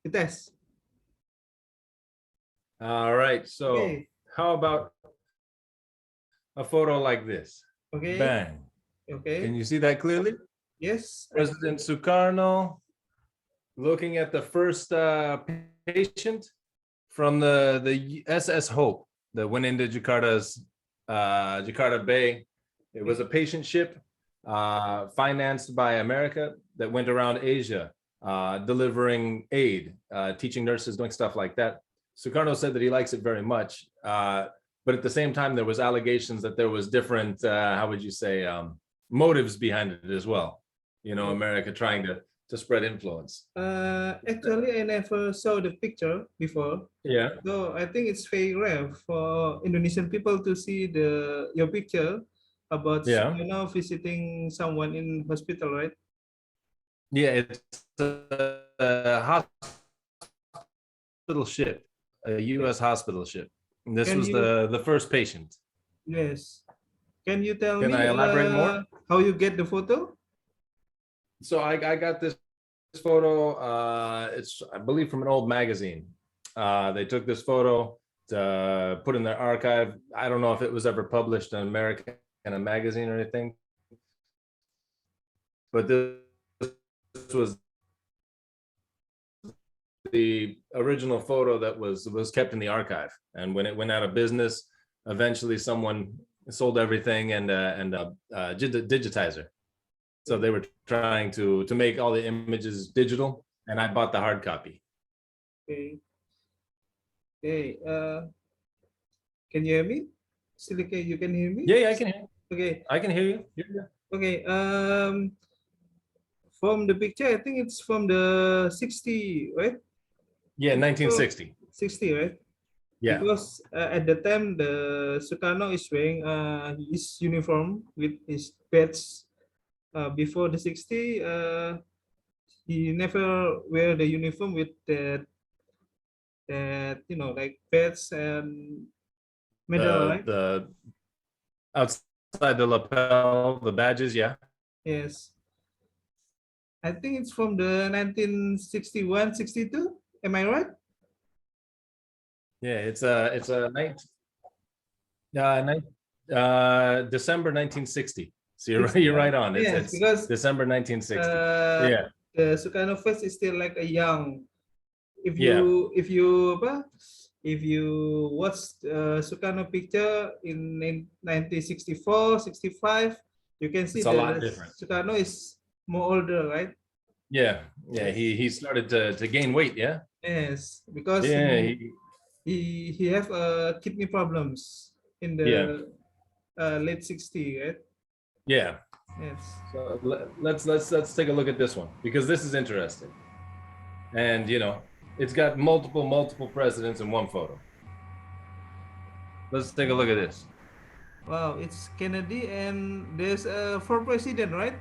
test. All right. So Okay. how about a photo like this? Okay. Bang. Okay. Can you see that clearly? Yes. President Soekarno looking at the first patient from the SS Hope that went into Jakarta's Jakarta Bay. It was a patient ship financed by America that went around Asia delivering aid, teaching nurses, doing stuff like that. Soekarno said that he likes it very much, but at the same time there was allegations that there was different, how would you say, motives behind it as well. You know, America trying to spread influence. Actually, I never saw the picture before. Yeah. So I think it's very rare for Indonesian people to see your picture about visiting someone in hospital, right? Yeah, it's a hospital ship, a U.S. hospital ship. And this was the first patient. Yes. Can you tell me Can I elaborate more? How you get the photo? So I got this photo. It's, I believe, from an old magazine. They took this photo to put in their archive. I don't know if it was ever published in America in a magazine or anything, but this was the original photo that was kept in the archive. And when it went out of business, eventually someone sold everything and digitizer. So they were trying to make all the images digital, and I bought the hard copy. Okay. Okay. Can you hear me? Still okay? You can hear me? Yeah, I can hear you. Okay. I can hear you. Yeah. Okay. From the picture, I think it's from the 60, right? Yeah, 1960. 60, right? Yeah. Because at the time, the Soekarno is wearing his uniform with his badge. Before the 60, he never wear the uniform with that like badge and medal, right? The outside the lapel, the badges, yeah. Yes. I think it's from the 1961, 62. Am I right? Yeah, it's a December 1960. So you're right on. It's because December 1960. Yeah. The Soekarno face is still like a young. If if you watch Soekarno picture in 1964, 65, you can see it's a lot different. Soekarno is more older, right? Yeah, yeah. He started to gain weight. Yeah. Yes, because he have kidney problems in the late 60s, right? Yeah. Yes. So let's take a look at this one, because this is interesting, and you know, it's got multiple presidents in one photo. Let's take a look at this. Wow, it's Kennedy and there's four president, right?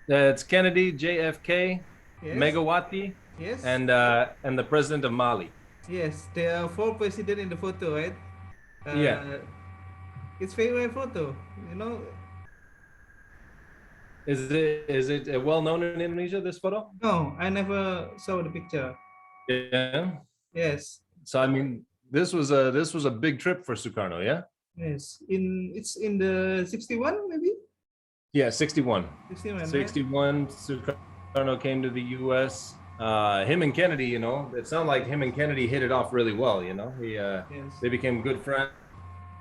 It's Kennedy, JFK, Yes. Megawati, yes, and the president of Mali. Yes, there are four president in the photo, right? Yeah. It's favorite photo, you know. Is it well known in Indonesia, this photo? No, I never saw the picture. Yeah. Yes. So I mean, this was a big trip for Soekarno, yeah? Yes. It's in the 61 maybe? Yeah, 61. 61, 61, right? Soekarno came to the US. Him and Kennedy, you know, it sounded like him and Kennedy hit it off really well, you know. They became good friends.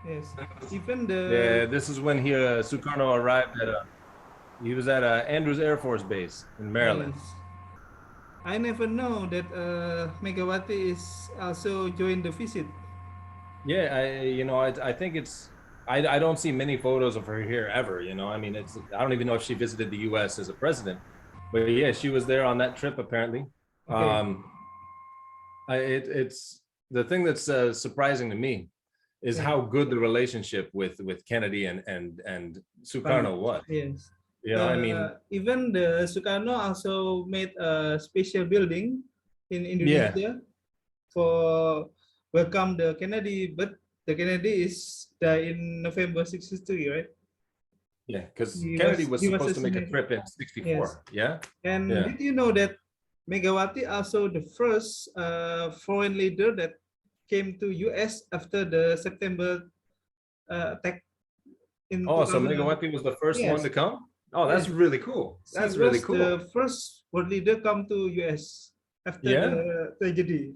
Yes. Even this is when Soekarno arrived he was at Andrews Air Force Base in Maryland. Yes. I never know that Megawati is also joined the visit. Yeah, I think I don't see many photos of her here ever, you know. I mean, I don't even know if she visited the US as a president, but yeah, she was there on that trip apparently. Okay. It's the thing that's surprising to me is how good the relationship with Kennedy and Soekarno was. Yes. You know, I mean, even the Soekarno also made a special building in Indonesia for welcome the Kennedy, but the Kennedy is died in November 63, right? Yeah, because Kennedy was supposed to make a trip in 64. Yes. Yeah. And did you know that Megawati also the first foreign leader that came to US after the September attack in Oh, so 2000. Megawati was the first one Yes, to come? Oh, that's yes. really cool. She That's really was cool. the first world leader come to US after Yeah. the tragedy.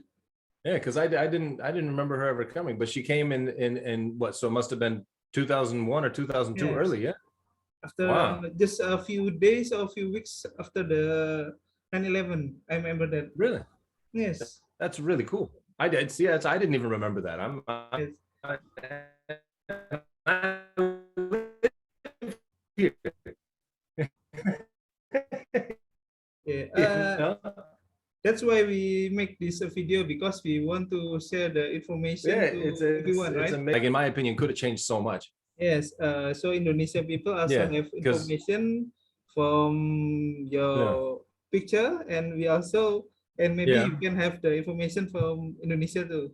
Yeah, because I didn't remember her ever coming, but she came in what? So it must have been 2001 or 2002 Yes. early. Yeah. After Wow. just a few days or a few weeks after the 9/11, I remember that. Really? Yes. That's really cool. I did see. I didn't even remember that. Yes. I live Yeah. here. That's why we make this a video, because we want to share the Yeah, information to everyone, it's right? amazing. Like in my opinion, could have changed so much. Yes. So Indonesian people also Yeah, have because information from yeah, your picture, and we also, and maybe yeah, you can have the information from Indonesia too.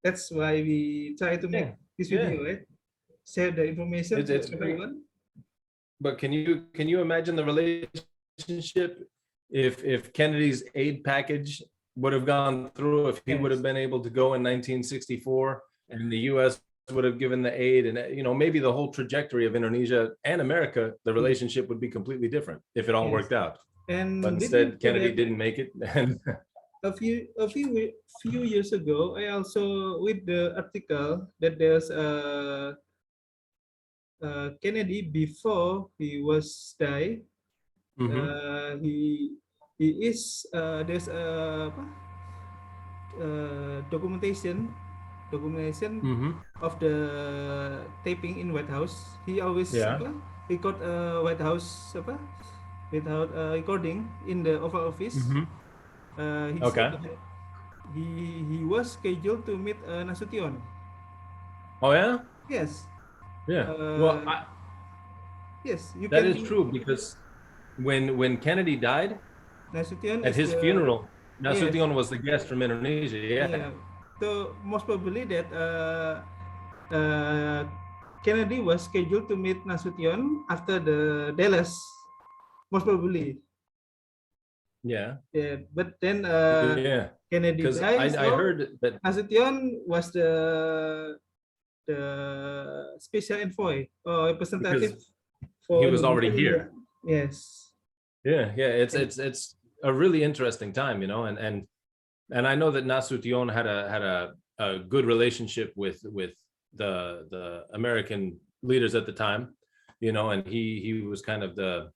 That's why we try to yeah, make this yeah. video, right? Share the information to It's great. everyone. But can you imagine the relationship if Kennedy's aid package would have gone through, if he would have Yes. been able to go in 1964 and the U.S. would have given the aid, and maybe the whole trajectory of Indonesia and America, the relationship would be completely different if it all Yes. worked out. But And did you instead, know Kennedy that didn't make it. And a few years ago, I also read the article that there's a Kennedy before he was die. Mhm, He is there's a apa, documentation mhm. of the taping in White House. He always Yeah. apa, record White House apa, without recording in the Oval Office. Mhm. He said Okay. that he was scheduled to meet Nasution. Oh yeah. Yes. Yeah. Well, Uh, yes, you that can. is true because when Kennedy died Nasution at is his the. funeral, Yes. Nasution was the guest from Indonesia. Yeah. Yeah. So most probably that uh, Kennedy was scheduled to meet Nasution after the Dallas. Most probably. Yeah. Yeah. But then Yeah. Kennedy Because died, I so heard that Nasution was the special envoy or because representative he for was already Indonesia in the. here. Yes. Yeah. Yeah. It's Yes. it's it's a really interesting time, and I know that Nasution had a good relationship with the American leaders at the time, and he was kind of the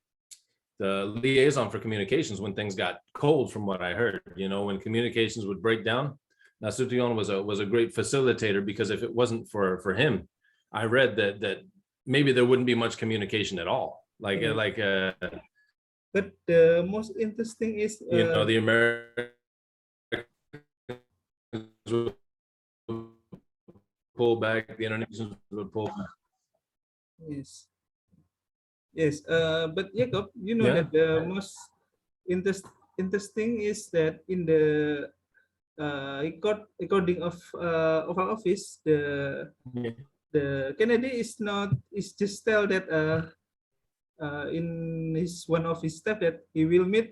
liaison for communications when things got cold, from what I heard. When communications would break down, Nasution was a great facilitator, because if it wasn't for him, I read that maybe there wouldn't be much communication at all. Like Yes. like But the most interesting is the Americans would pull back, the Indonesians would pull back. yes, yes. But Jacob, you know Yeah. that the most interesting is that in the recording of our office, the Kennedy is just tell that in his one of his staff that he will meet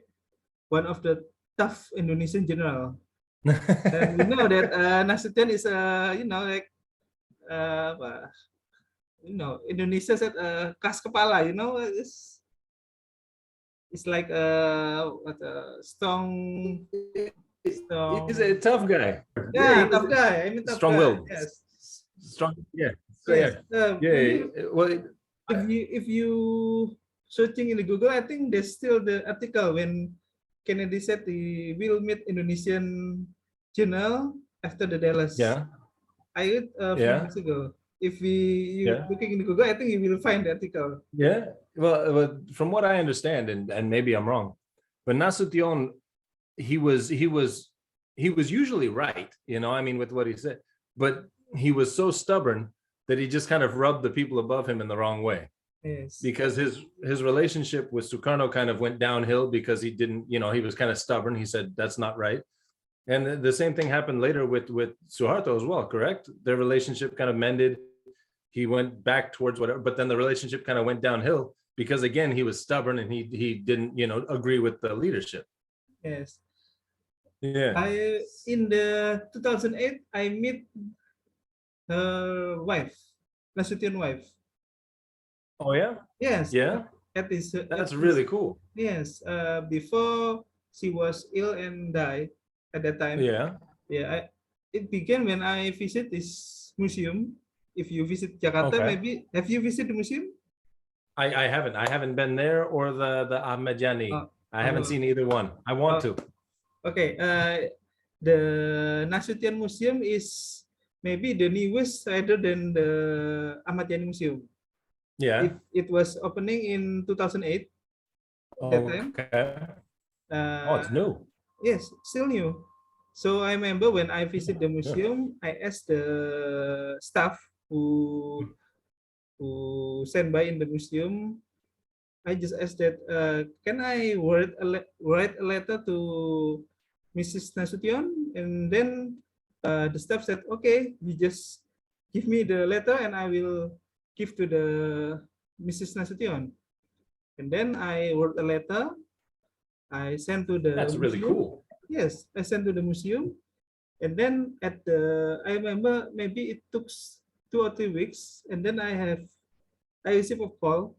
one of the tough Indonesian general. And we know that Nasution is like uh, Indonesia said kas kepala, it's like what a He's a strong, tough guy. yeah, He was tough guy. I mean tough guy. strong-willed, Yes, strong. Yeah. So yes. yeah, yeah. Maybe Well, if you searching in the Google, I think there's still the article when Kennedy said he will meet Indonesian general after the Dallas. yeah, I read a few yeah, months ago. If you yeah, looking in Google, I think you will find the article. yeah. Well, from what I understand, and maybe I'm wrong, but Nasution, he was usually right. I mean, with what he said, but he was so stubborn that he just kind of rubbed the people above him in the wrong way. Yes. Because his relationship with Soekarno kind of went downhill because he didn't, he was kind of stubborn. He said that's not right. And the same thing happened later with Suharto as well, correct? Their relationship kind of mended. He went back towards whatever, but then the relationship kind of went downhill because again he was stubborn and he didn't agree with the leadership. Yes. Yeah. In the 2008, I meet her wife, Nasution wife. Oh yeah. Yes. Yeah. At this, That's really cool. yes. Before she was ill and died at that time. Yeah. Yeah. It began when I visit this museum. If you visit Jakarta, Okay. maybe have you visited the museum? I haven't. I haven't been there or the Ahmadiyani. Uh, I haven't seen either one. I want to. Okay. The Nasution Museum is maybe the newest rather than the Ahmad Yani Museum. Yeah. It was opening in 2008 that time. Okay. Oh, Uh, it's new. yes, still new. So I remember when I visit the Yeah. museum, I asked the staff who sent by in the museum. I just asked that, can I write a letter to Mrs. Nasution? And then the staff said, okay, you just give me the letter and I will give to the Mrs. Nasution. And then I wrote a letter. I sent to the That's really museum. cool. Yes, I sent to the museum. And then I remember maybe it took 2 or 3 weeks. And then I received a call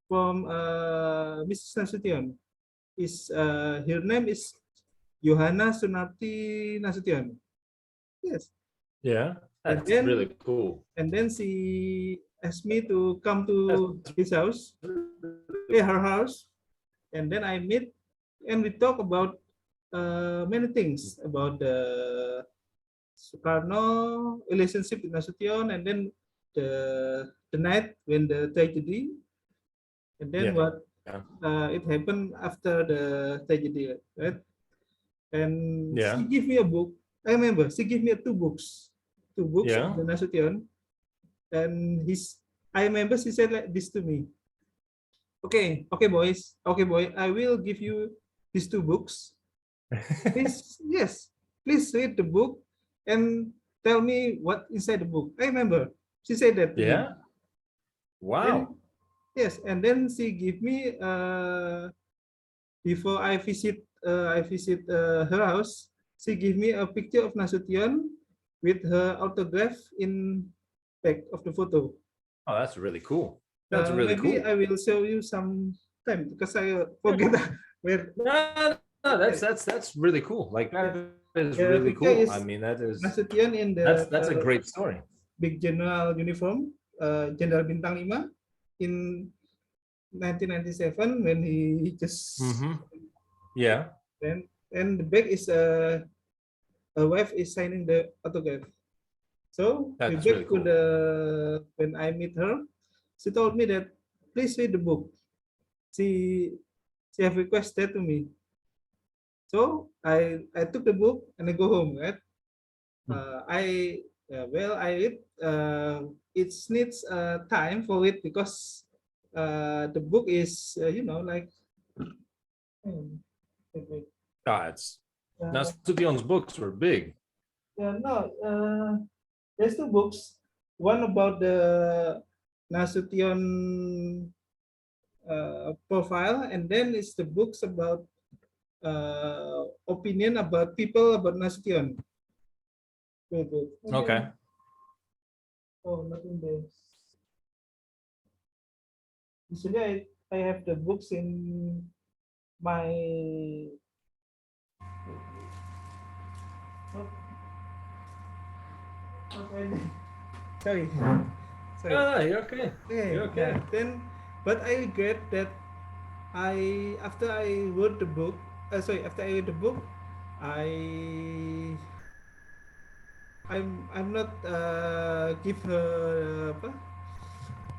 from Mrs. Nasution. Her name is Johanna Sunarti Nasution. Yes. Yeah. And That's then really cool. she asked me to come to his house, her house, and then I meet and we talk about many things about the Soekarno relationship with Nasution, and then the night when the tragedy, and then Yeah. what it happened after the tragedy, right? And Yeah. she gave me a book. I remember she gave me two books of Yeah. the Nasution, and I remember she said like this to me. Okay, okay, boys. Okay, boy, I will give you these two books. Please, yes, please read the book and tell me what inside the book. I remember she said that to me. Yeah. And Wow. yes, and then she gave me before I visit her house. She gave me a picture of Nasution with her autograph in back of the photo. Oh, that's really cool. That's really Maybe cool. I will show you some time because I forget where. No, that's really cool. Like that is The really picture cool. I is mean, that is Nasution in the that's a great story. big general uniform, Jenderal Bintang 5 in 1997 when he just Yeah. and the back is a wife is signing the autograph. So we That's back really to cool. the when I meet her, she told me that please read the book. She she have requested to me. So I took the book and I go home, right? I well I read. It needs time for it because the book is like hmm, wait, wait. Gods. Now Uh, Sufyan's books were big. no, there's two books. One about the Nasution profile, and then it's the books about opinion about people about Nasution. Wait, wait. Okay. Oh, not in this. Usually, I have the books in my. What, sorry, sorry. No, you're okay. Okay, You're okay. yeah. Then, but I regret that after I wrote the book. Sorry, after I read the book, I I'm not give her apa?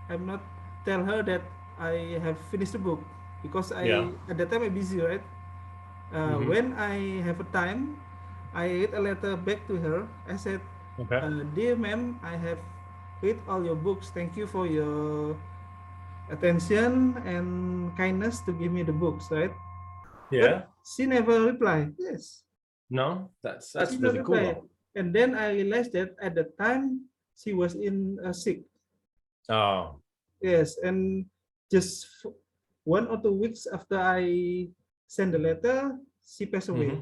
I'm not tell her that I have finished the book because Yeah. at that time I'm busy, right? Mhm. When I have a time, I read a letter back to her. I said, Okay. "Dear ma'am, I have read all your books. Thank you for your attention and kindness to give me the books, right?" But Yeah. she never replied. Yes, No, she that's never really cool replied. though. And then I realized that at the time she was in sick. Oh. Yes, and just 1 or 2 weeks after I send the letter, she passed away.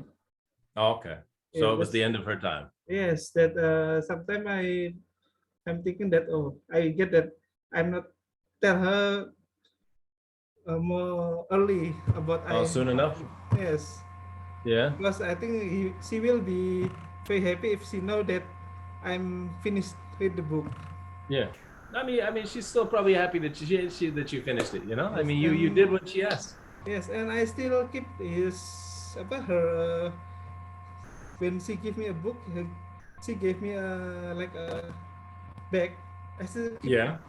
Oh, okay. So it was that's- the end of her time. Yes, that sometimes I'm thinking that, oh, I get that I'm not tell her more early about Oh, soon enough. yes, Yeah. because I think she will be very happy if she know that I'm finished with the book. Yeah. I mean, she's still probably happy that that you finished it. You know, I Yes, mean, you did what she asked. yes, and I still keep his about her when she give me a book, she gave me a like a bag. I still keep Yeah.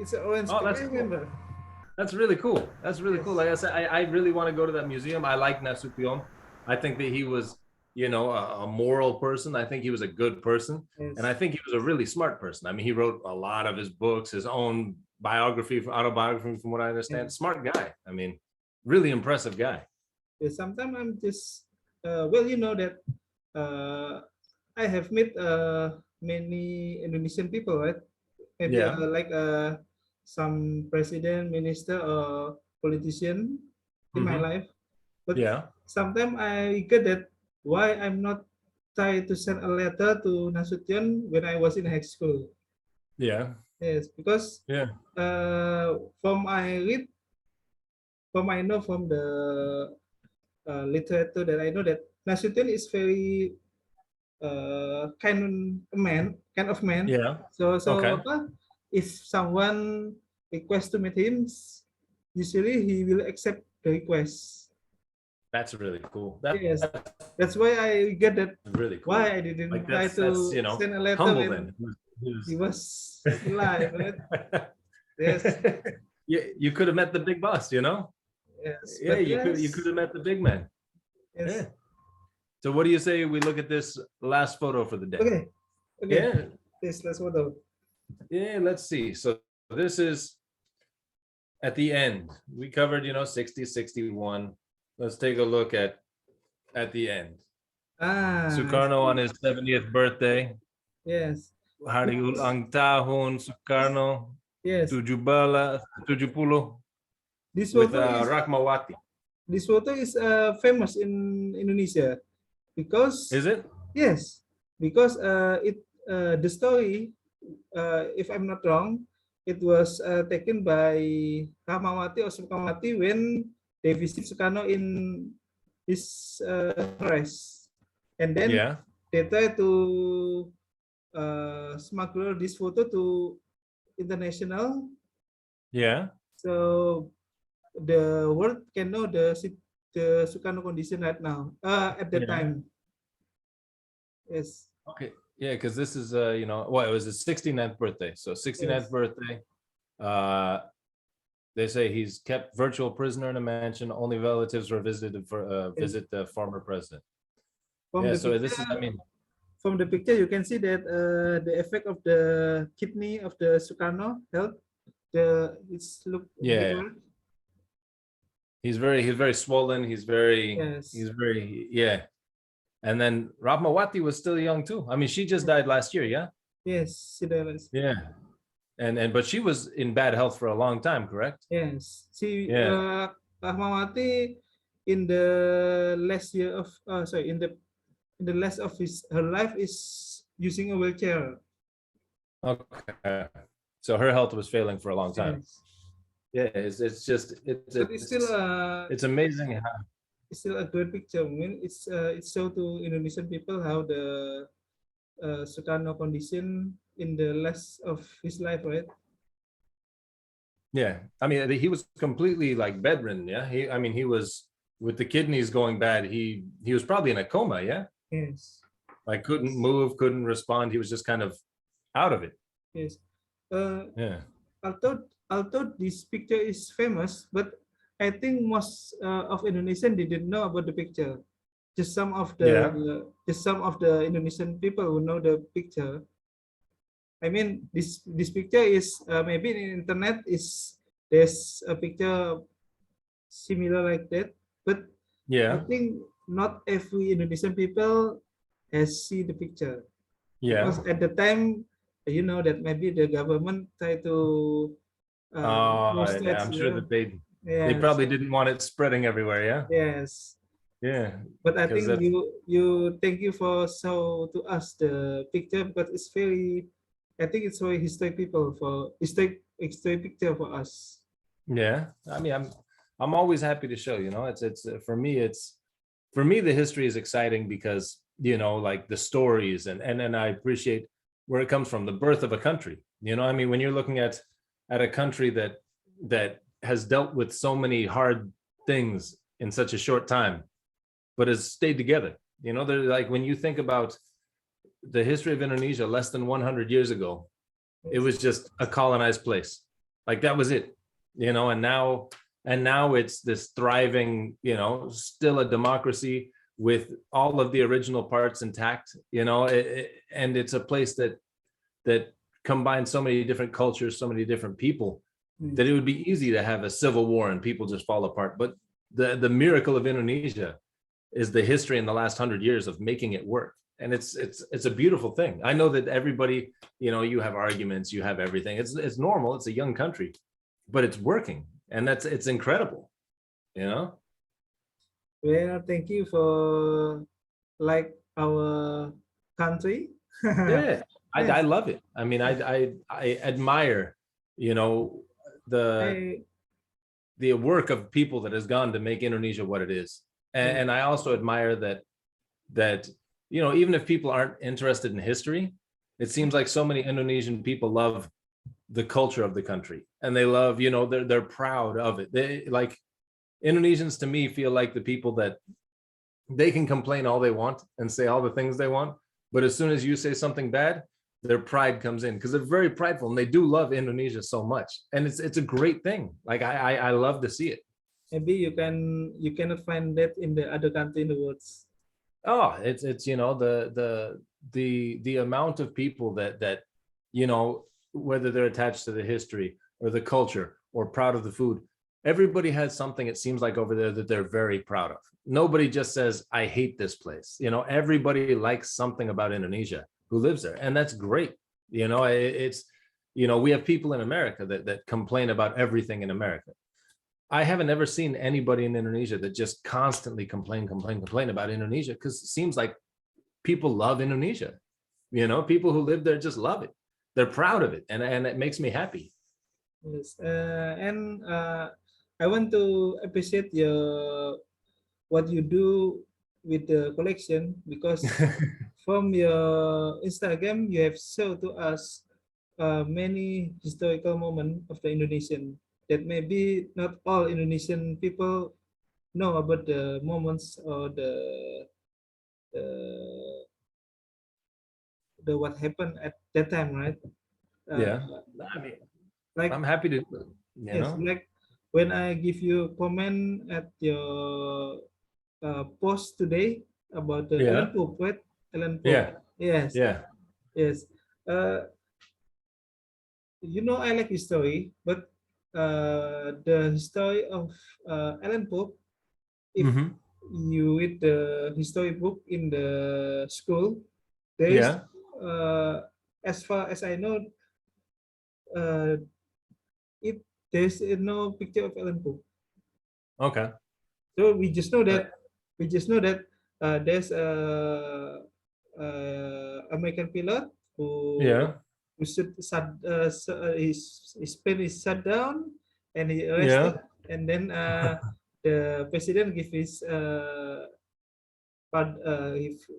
it's an orange Oh, bag. that's I cool. remember. That's really cool. That's really Yes. cool. Like I said, I really want to go to that museum. I like Nasution. I think that he was, a moral person. I think he was a good person. Yes. And I think he was a really smart person. I mean, he wrote a lot of his books, his own autobiography, from what I understand. Yeah. Smart guy. I mean, really impressive guy. Yeah, sometimes I'm just well, you know that I have met many Indonesian people, right? Maybe Yeah. like some president, minister, or politician in my life. But Yeah. sometimes I get that why I'm not try to send a letter to Nasution when I was in high school. Yeah. Yes, because Yeah. from I read, from I know from the literature that I know that Nasution is very kind of man. Yeah. So Okay. apa, if someone request to meet him, usually he will accept the request. That's really cool. Yes, That's that's why I get that really cool. why I didn't Like try that's to send a letter humble when then. he was alive, right? Yes, You could have met the big boss, yes, Yeah, but you could have met the big man. yes. Yeah. So what do you say we look at this last photo for the day? Okay, okay. Yeah. Yes, let's photo. Yeah, let's see. So this is at the end. We covered, 60, 61. Let's take a look at the end. Soekarno on his 70th birthday. Yes. Hari ulang tahun Soekarno. Yes. 70 This with photo is Rahmawati. this photo is famous in Indonesia because Is it? yes, because the story, if I'm not wrong, it was taken by Rahmawati or Soekarno when they visit Soekarno in his rest, and then Yeah. they try to smuggle this photo to international. Yeah. So the world can know the Soekarno condition right now at that Yeah. time. Yes. Okay. Yeah, because this is it was his 69th birthday. So 69th Yes. birthday. They say he's kept virtual prisoner in a mansion. Only relatives were visited for visit the former president. From Yeah. the So picture, this is, from the picture, you can see that the effect of the kidney of the Soekarno health. It's look Yeah. bigger. He's very swollen. He's very Yes. yeah. And then Rahmawati was still young too. I mean, she just died last year. Yeah. Yes, she does. Yeah. But she was in bad health for a long time, correct? Yes, she Yeah. Rahmawati in the last year of in the last of her life is using a wheelchair. Okay. So her health was failing for a long time. Yes. Yeah, it's just But it's still it's amazing how. it's still a good picture. I mean, it's show to Indonesian people how the Soekarno condition in the last of his life, right? Yeah, I mean, he was completely like bedridden. Yeah, he was with the kidneys going bad. He was probably in a coma. Yeah, Yes. like couldn't move, couldn't respond. He was just kind of out of it. Yes. Yeah. Although this picture is famous, but I think most of Indonesian didn't know about the picture. Just some of the Indonesian people who know the picture. I mean, this picture is maybe in internet is there's a picture similar like that, but I Yeah. think not every Indonesian people has see the picture. Yeah. Because at the time, you know that maybe the government try to I'm sure that they yes, probably didn't want it spreading everywhere. Yeah. yes. Yeah, But I because think that's you thank you for show to us the picture, but it's very, I think it's very historic people for historic picture for us. yeah. I mean, I'm always happy to show. It's for me the history is exciting because like the stories and I appreciate where it comes from, the birth of a country. I mean, when you're looking at a country that has dealt with so many hard things in such a short time, but has stayed together. They're like, when you think about the history of Indonesia less than 100 years ago, it Yes. was just a colonized place. Like that was it. And now it's this thriving, still a democracy with all of the original parts intact. And it's a place that combines so many different cultures, so many different people, that it would be easy to have a civil war and people just fall apart. But the miracle of Indonesia is the history in the last 100 years of making it work. And it's a beautiful thing. I know that everybody, you have arguments, you have everything. It's normal. It's a young country, but it's working, and it's incredible. Well, thank you for like our country. Yeah, I Yes, love it. I mean, I admire, the I the work of people that has gone to make Indonesia what it is. And I also admire that even if people aren't interested in history, it seems like so many Indonesian people love the culture of the country, and they love, they're proud of it. They like Indonesians, to me, feel like the people that they can complain all they want and say all the things they want, but as soon as you say something bad, their pride comes in, because they're very prideful and they do love Indonesia so much, and it's a great thing. Like I love to see it. maybe you cannot find that in the other country in the world. Oh, it's the amount of people that whether they're attached to the history or the culture or proud of the food, everybody has something, it seems like, over there that they're very proud of. Nobody just says, I hate this place. Everybody likes something about Indonesia who lives there, and that's great. It's we have people in America that complain about everything in America. I haven't ever seen anybody in Indonesia that just constantly complain about Indonesia, because it seems like people love Indonesia. People who live there just love it. They're proud of it, and it makes me happy. Yes, and I want to appreciate your what you do with the collection, because from your Instagram you have shown to us many historical moments of the Indonesian that maybe not all Indonesian people know about the moments or the, the what happened at that time, right? Uh, Yeah, I mean, like I'm happy to, yes, like when I give you a comment at your post today about the Ellen yeah, Pope, right? Ellen Pope. yeah, Yes, yeah. yes. Uh, I like history, but the story of Ellen Pope, if Hmm. you read the history book in the school, there is, Yeah. uh, as far as I know, uh, it there's no picture of Ellen Pope. Okay. So we just know Uh, that there's American pilot who yeah. his plane is shut down and he arrested, Yeah. and then the president give his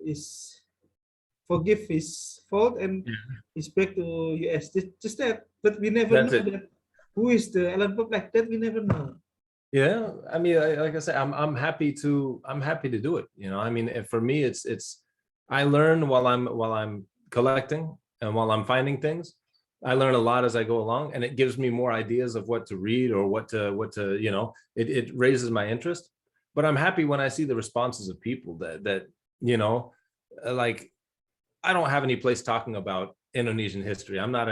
his forgive his fault and Yeah. he's back to US. Just that, but we never That's know it. that who is the Alan Pope like that. We never know. Yeah. I mean, like I said, I'm happy to do it. I mean, for me, it's I learn while I'm collecting and while I'm finding things. I learn a lot as I go along, and it gives me more ideas of what to read or what to it raises my interest. But I'm happy when I see the responses of people that like, I don't have any place talking about Indonesian history. I'm not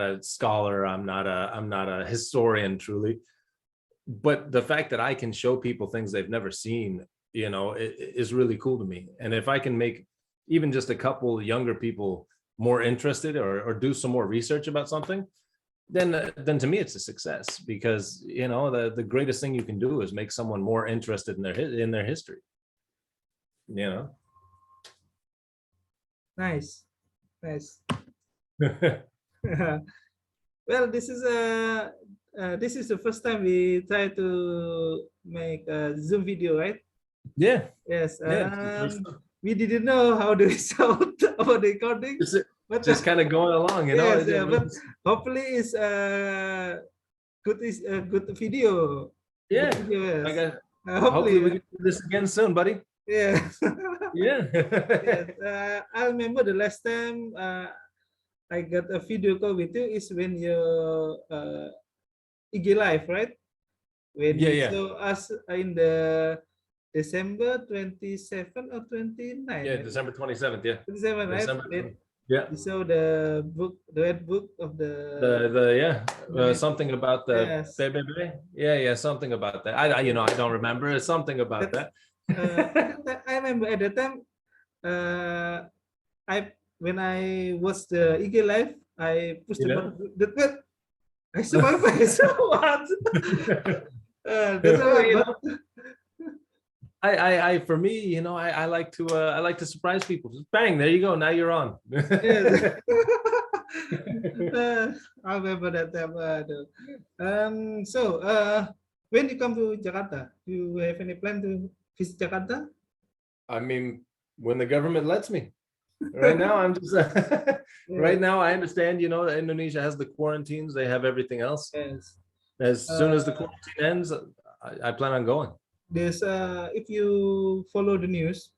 a scholar. I'm not a historian, truly. But the fact that I can show people things they've never seen, is really cool to me. And if I can make even just a couple younger people more interested, or do some more research about something, then to me it's a success, because the greatest thing you can do is make someone more interested in their history. you know. Nice. Well, this is the first time we try to make a Zoom video, right? Yeah. Yes. Yeah. It's the first time. We didn't know how the result about the recording, but Just kind of going along, you know. yes, yeah, but hopefully it's good video. Yeah. Good video, yes. I got. Hopefully, Hopefully we can do this again soon, buddy. yeah. Yeah. Yes. I remember the last time I got a video call with you is when you IG live, right? When you Yeah. saw us in the December 27 or 29. Yeah. December 27th. Yeah. 27, right? December. Yeah. You saw the book, the red book of The something about the yes. BBB. Yeah, something about that. I don't remember. It's something about that. I remember at the time, when I watched the IG live, I pushed the button. I saw my face. What? That's all. I for me, you know, I like to surprise people. Just bang, there you go. Now you're on. Yes. I remember that time. So when you come to Jakarta, do you have any plan to visit Jakarta? I mean, when the government lets me. Right now, I'm just right now. I understand, you know, Indonesia has the quarantines. They have everything else. Yes. As soon as the quarantine ends, I plan on going. There's if you follow the news,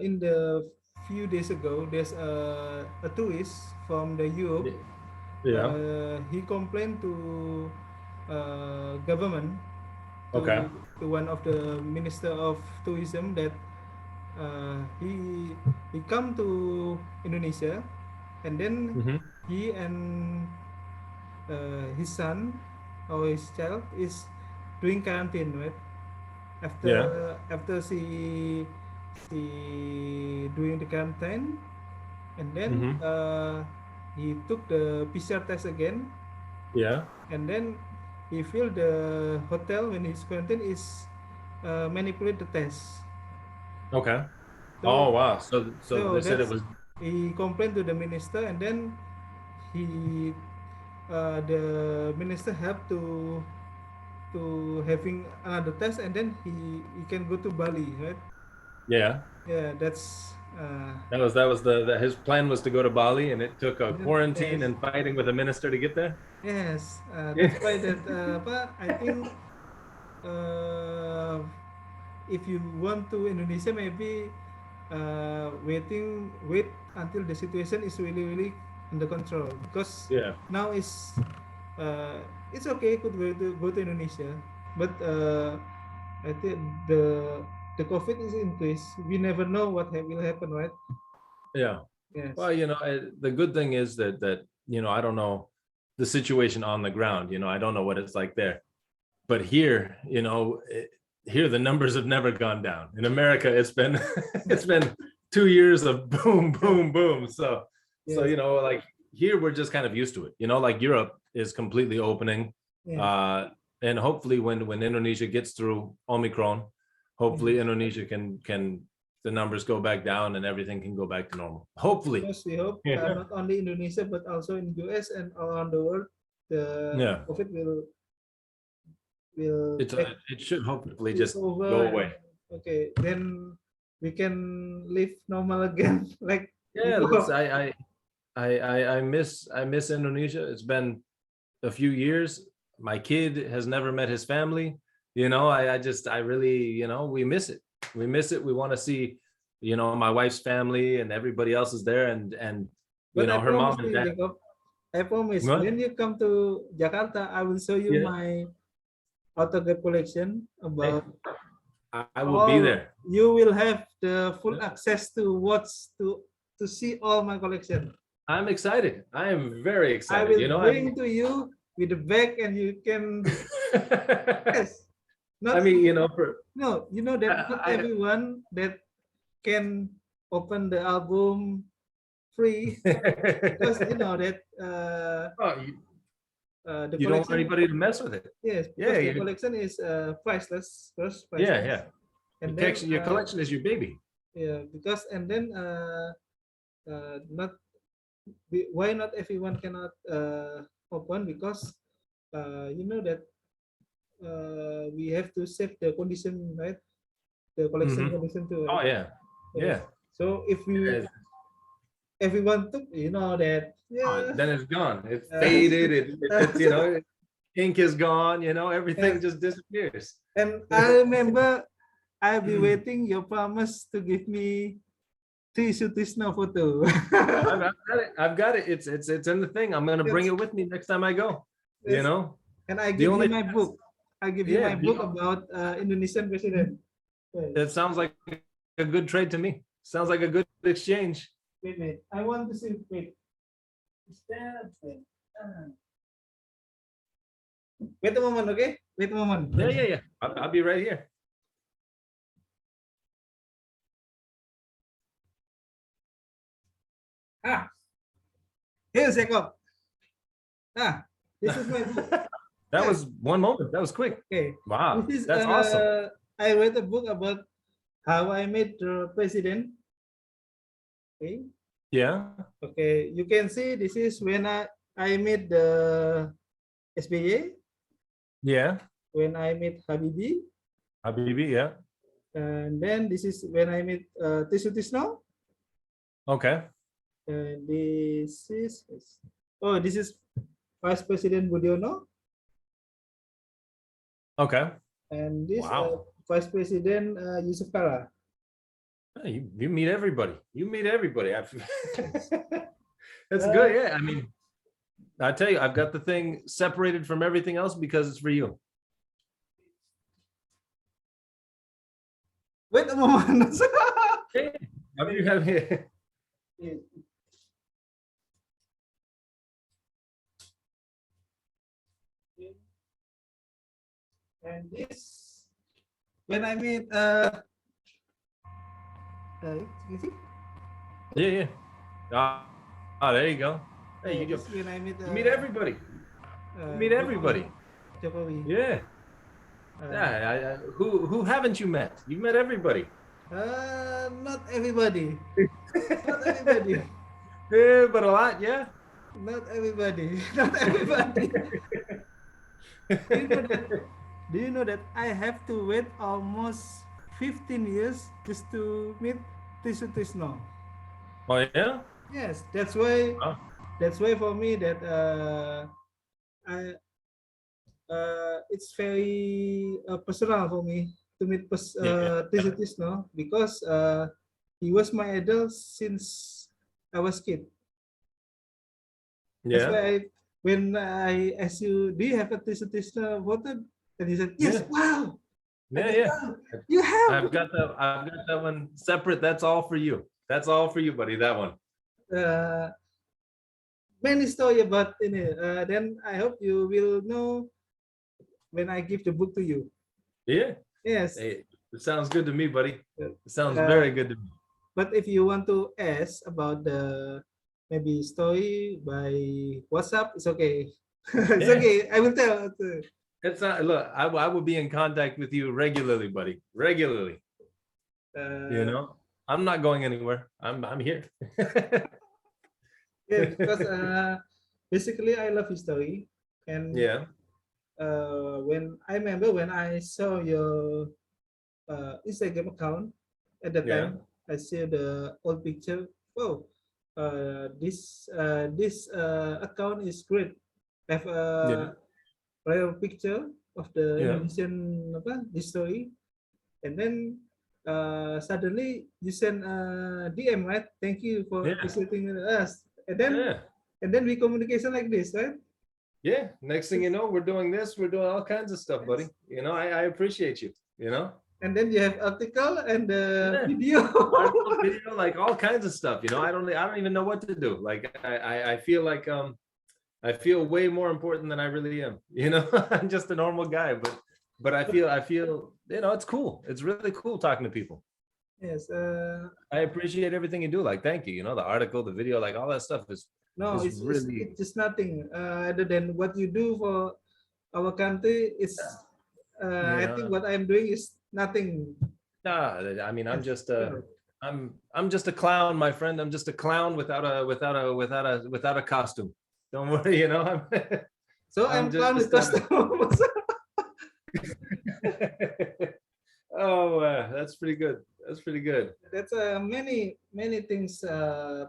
in the few days ago, there's a tourist from the Europe. Yeah. He complained to government, Okay. to one of the minister of tourism, that he come to Indonesia, and then he and his son or his child is doing quarantine, right? After she doing the quarantine, and then he took the PCR test again. Yeah. And then he feel the hotel when he's quarantine is manipulate the test. Okay. So, oh wow. So they said it was. He complained to the minister, and then he the minister helped to having another test, and then he can go to Bali, right? Yeah. That's that was his plan was to go to Bali, and it took a quarantine and fighting with a minister to get there. Yes, that's why that I think if you want to Indonesia, maybe wait until the situation is really under control, because now it's okay, could go to Indonesia, but I think the COVID is increased. We never know what will happen, right? Yeah. Yes. Well, you know, the good thing is that you know, I don't know the situation on the ground. You know, I don't know what it's like there, but here, you know, here the numbers have never gone down. In America, it's been it's been 2 years of boom, boom, boom. So you know, like here we're just kind of used to it. You know, like Europe is completely opening, and hopefully when Indonesia gets through Omicron, hopefully Indonesia can the numbers go back down and everything can go back to normal. Hopefully. Yes, we hope not only Indonesia but also in US and around the world, the COVID will it should hopefully just go away. Okay, then we can live normal again. Like I miss Indonesia. It's been a few years. My kid has never met his family. You know, I really, you know, we miss it. We want to see, you know, my wife's family and everybody else is there, and you know, her mom and dad. Jacob, I promise, when you come to Jakarta, I will show you my autograph collection. About I will be there. You will have the full access to to see all my collection. I'm excited. I am very excited. I will bring to you with the bag, and you can. Yes. I mean, you know, you know that not everyone that can open the album free, because you know that you don't want anybody to mess with it. Yes, because the collection is priceless. First, priceless. And your collection is your baby. Yeah, because and then not why not everyone cannot open, because you know that we have to save the condition, right? The collection condition too, Oh right? yeah, yeah. So if we Yes. everyone took, you know that, yeah. Then it's gone. It's faded. It's ink is gone. Everything just disappears. And I remember I'll be waiting your promise to give me Tisno photo. I've got it. It's in the thing. I'm gonna bring it with me next time I go. Yes. And I give you my book. I give you my book about Indonesian president. It sounds like a good trade to me. Sounds like a good exchange. Wait. I want to see. Wait. Wait a moment, okay? Wait a moment. Yeah. I'll be right here. Here's Jacob. This is my book. That was one moment. That was quick. Okay. Wow, This is, that's awesome. I read a book about how I met the president. Okay. Yeah. Okay. You can see this is when I met the SBA. Yeah. When I met Habibi. Habibi, yeah. And then this is when I met Tisno. Okay. And this is Vice President Budiono. Okay. And this Wow. Vice President Yusuf Kala. You meet everybody. You meet everybody. That's good. Yeah. I mean, I tell you, I've got the thing separated from everything else because it's for you. Wait a moment. Hey, what do you have here? And this, when I meet, you see? Yeah. There you go. Hey, you When I meet, meet everybody. You meet everybody. Jokowi. Yeah. Who haven't you met? You've met everybody. Not everybody. Not everybody. Yeah, but a lot, yeah. Not everybody. Not everybody. Do you know that I have to wait almost 15 years just to meet Tisno? Oh yeah. Yes, that's why. Oh. That's why for me that it's very personal for me to meet Tisno, because he was my idol since I was kid. That's why when I asked you, do you have a Tisno photo? And he said, yes. Wow. Yeah. You have. I've got that one separate. That's all for you. That's all for you, buddy. That one. Many story about it. Then I hope you will know when I give the book to you. Yeah. Yes. Hey, it sounds good to me, buddy. It sounds very good to me. But if you want to ask about the maybe story by WhatsApp, it's okay. It's okay. I will tell. It's not. Look, I will be in contact with you regularly, buddy. Regularly. I'm not going anywhere. I'm here. Yeah, because basically I love history, and when I remember when I saw your Instagram account at the time, I see the old picture. Oh, this account is great. Have a real picture of the Indonesian history, and then suddenly you send a DM, right? Thank you for visiting us, and then we communication like this, right? Yeah. Next thing you know, we're doing this. We're doing all kinds of stuff, buddy. I appreciate you. And then you have article and video. Video, like all kinds of stuff. I don't even know what to do. Like I feel like I feel way more important than I really am. I'm just a normal guy, but I feel it's cool. It's really cool talking to people. Yes. I appreciate everything you do. Like, thank you. The article, the video, like all that stuff is really. It's just nothing other than what you do for our country. I think what I'm doing is nothing. Nah, I mean, I'm just I'm just a clown, my friend. I'm just a clown without a costume. Don't worry, you know. So I'm I'm clown with just customers. oh, that's pretty good. That's pretty good. That's many things. Uh,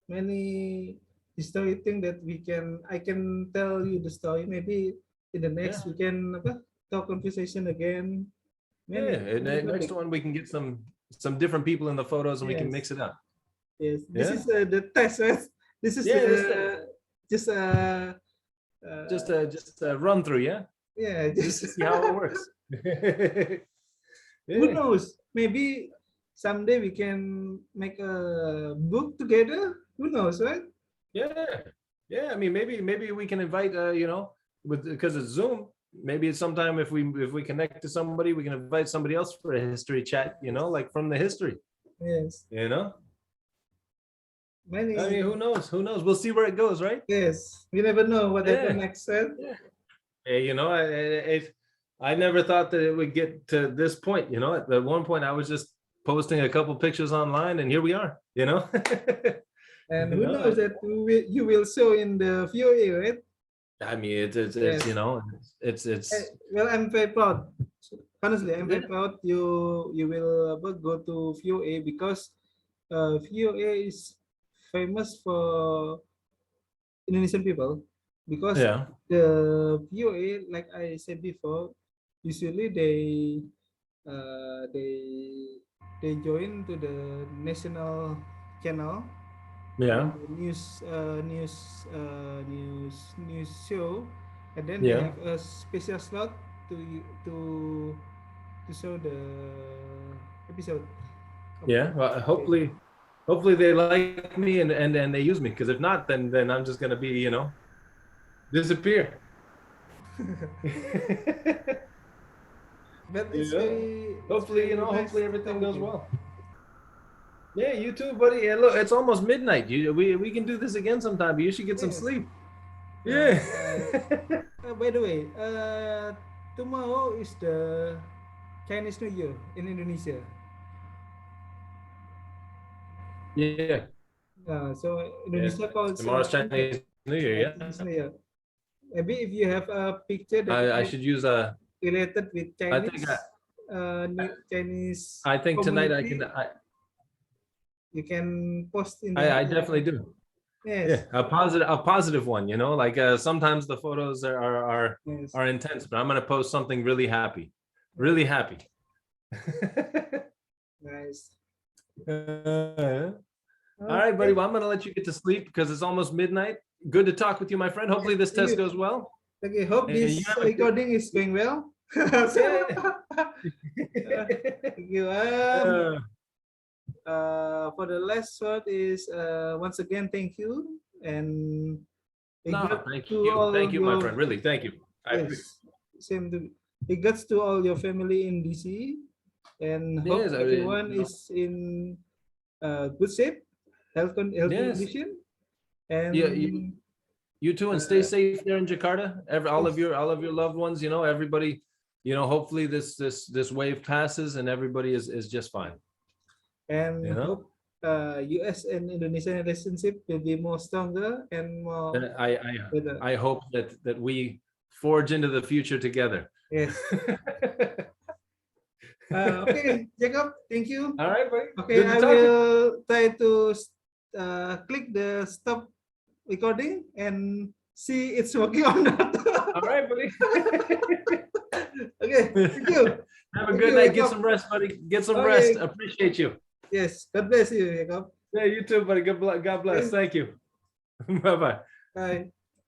Many history thing that I can tell you the story. Maybe in the next Yeah. we can talk conversation again. Yeah, and Many next topic. one we can get some different people in the photos and we can Yes, mix it up. yes. This Yeah, is the test, right? This is yeah. just Just a run through, yeah. yeah, Just to see how it works. who Yeah, knows? Maybe someday we can make a book together. Who knows, right? yeah, yeah. I mean, maybe we can invite, you know, because it's Zoom. Maybe it's sometime if we connect to somebody, we can invite somebody else for a history chat. You know, like from the history. Yes. You know, I Many. mean, who knows? Who knows? We'll see where it goes, right? Yes. We never know what Yeah. happens next, right? Yeah. Hey, you know, I never thought that it would get to this point. You know, at one point I was just posting a couple pictures online, and here we are. You know. And You who know, knows that you will show in the VOA, right? I mean, it's Yes. you know, it's Well, I'm very proud. Honestly, I'm yeah, very proud you will go to VOA because VOA is famous for Indonesian people because yeah, the VOA, like I said before, usually uh, they they join to the national channel yeah, news show, and then they yeah, have a special slot to show the episode of yeah. Well, hopefully they like me and they use me, because if not, then I'm just gonna be, you know, disappear. but You know, it's hopefully, you very know, nice hopefully to talk everything with goes you. well. Yeah, you too, buddy. Yeah, look, it's almost midnight. We can do this again sometime, but you should get some Yes. sleep. Yeah. By the way, tomorrow is the Chinese New Year in Indonesia. Yeah. So Yeah. Indonesia calls Tomorrow's Chinese New Year, Chinese yeah. New Year. Maybe if you have a picture that I should use a related with I think Chinese, Chinese I think tonight I community, can you can post in I the definitely do. yes, Yeah, a positive one, you know, like sometimes the photos yes. are intense, but I'm gonna post something really happy. Really happy. Nice. All right, buddy. Well, I'm gonna let you get to sleep because it's almost midnight. Good to talk with you, my friend. Hopefully this test goes well. Okay, hope And this you have a good- recording is going well. Thank you. For the last word is once again thank you and No, thank to you. all Thank you, my your friend. Really, thank you. yes, same to regards to all your family in DC, and hope Yes, I mean, everyone you know, is in good shape, health yes. condition, and Yeah, you too, and stay safe there in Jakarta. All of yes. your loved ones, you know, everybody, you know, hopefully this wave passes and everybody is just fine. And You know, hope US and Indonesian relationship will be more stronger and more and better. I hope that we forge into the future together. Yes. Okay, Jacob, thank you. All right, buddy. Okay, Good to I talk to you. will try to click the stop recording and see it's working or not. All right, buddy. Okay, thank you. Have a Thank good you, night. Get Jacob. some rest, buddy. Get some Okay. rest. Appreciate you. Yes, God bless you, Jacob. Yeah, you too, buddy. God bless. Thank you. Bye-bye. Bye.